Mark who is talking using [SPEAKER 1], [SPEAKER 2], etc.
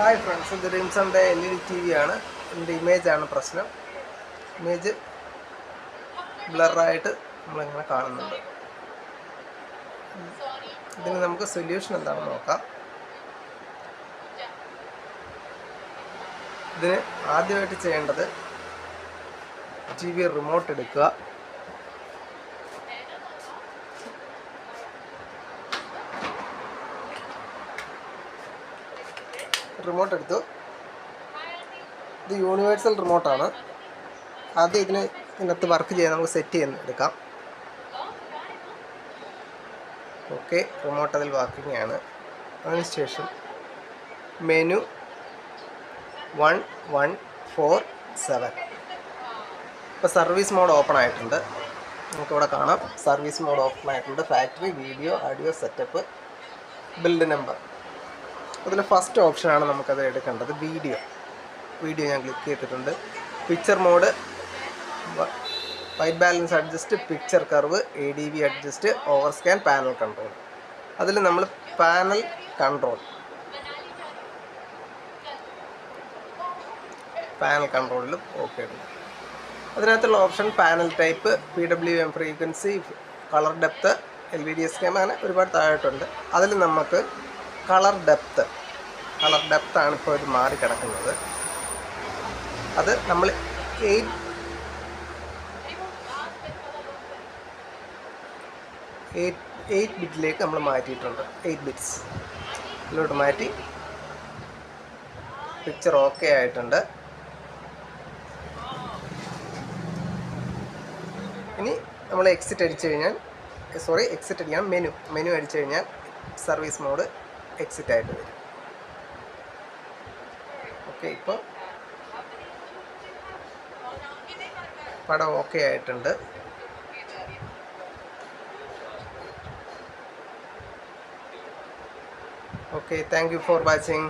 [SPEAKER 1] Hi friends, ഇത് റിംസണിൻ്റെ LED TV ആണ്. ഇതിൻ്റെ ഇമേജാണ് പ്രശ്നം. ഇമേജ് ബ്ലറായിട്ട് നമ്മളിങ്ങനെ കാണുന്നുണ്ട്. ഇതിന് നമുക്ക് സൊല്യൂഷൻ എന്താണെന്ന് നോക്കാം. ഇതിന് ആദ്യമായിട്ട് ചെയ്യേണ്ടത് TV റിമോട്ട് എടുക്കുക. റിമോട്ട് എടുത്തു. ഇത് യൂണിവേഴ്സൽ റിമോട്ടാണ്. ആദ്യം ഇതിനകത്ത് വർക്ക് ചെയ്യാൻ നമുക്ക് സെറ്റ് ചെയ്യുന്ന എടുക്കാം. ഓക്കെ, റിമോട്ട് അതിൽ വർക്കിംഗ് ആണ്. അതിനുശേഷം മെനു 1147. ഇപ്പോൾ സർവീസ് മോഡ് ഓപ്പൺ ആയിട്ടുണ്ട്. നമുക്കിവിടെ കാണാം സർവീസ് മോഡ് ഓപ്പൺ ആയിട്ടുണ്ട്. Factory, video, audio setup, build number. അതിൽ ഫസ്റ്റ് ഓപ്ഷനാണ് നമുക്കത് എടുക്കേണ്ടത്. വീഡിയോ ഞാൻ ക്ലിക്ക് ചെയ്തിട്ടുണ്ട്. Picture mode, white balance adjust, picture curve, ADV adjust, overscan, panel control. അതിൽ നമ്മൾ പാനൽ കൺട്രോളിൽ ഓക്കെ ഉണ്ട്. അതിനകത്തുള്ള option panel type, PWM frequency, colour depth, LVD scan, അങ്ങനെ ഒരുപാട് താഴോട്ടുണ്ട്. അതിൽ നമുക്ക് കളർ ഡെപ്ത്താണ് ഇപ്പോൾ ഇത് മാറിക്കിടക്കുന്നത്. അത് നമ്മൾ 8 ബിറ്റിലേക്ക് നമ്മൾ മാറ്റിയിട്ടുണ്ട്. 8 ബിറ്റ്സ് ഇതിലോട്ട് മാറ്റി. പിക്ചർ ഓക്കെ ആയിട്ടുണ്ട്. ഇനി നമ്മൾ എക്സിറ്റ് അടിക്കണം. മെനു അടിച്ചു കഴിഞ്ഞാൽ സർവീസ് മോഡ് എക്സിറ്റ് ആയിട്ട് വരും. ഓക്കെ, ഇപ്പോൾ പടം ഓക്കെ ആയിട്ടുണ്ട്. Okay, thank you for watching.